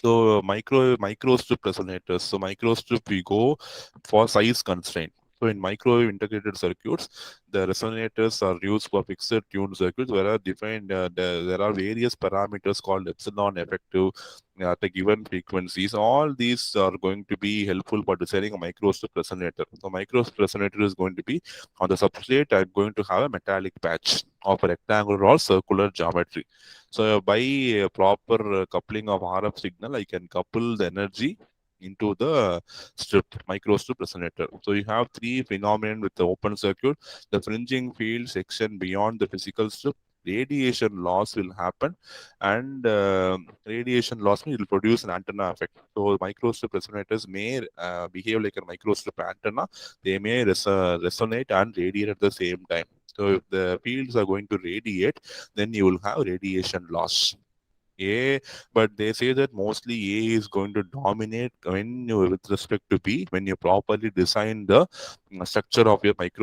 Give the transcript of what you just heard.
So microstrip resonators. So microstrip we go for size constraint. So in microwave integrated circuits, the resonators are used for fixed tuned circuits where are defined there are various parameters called epsilon effective at a given frequencies. All these are going to be helpful for designing a microstrip resonator. So microstrip resonator is going to be on the substrate. I'm going to have a metallic patch of a rectangular or circular geometry. So by a proper coupling of RF signal, I can couple the energy into the microstrip resonator. So you have three phenomenon with the open circuit. The fringing field section beyond the physical strip, radiation loss will happen, and radiation loss will produce an antenna effect. So microstrip resonators may behave like a microstrip antenna. They may resonate and radiate at the same time. So if the fields are going to radiate, then you will have radiation loss. A, but they say that mostly A is going to dominate when you, with respect to B, when you properly design the structure of your micro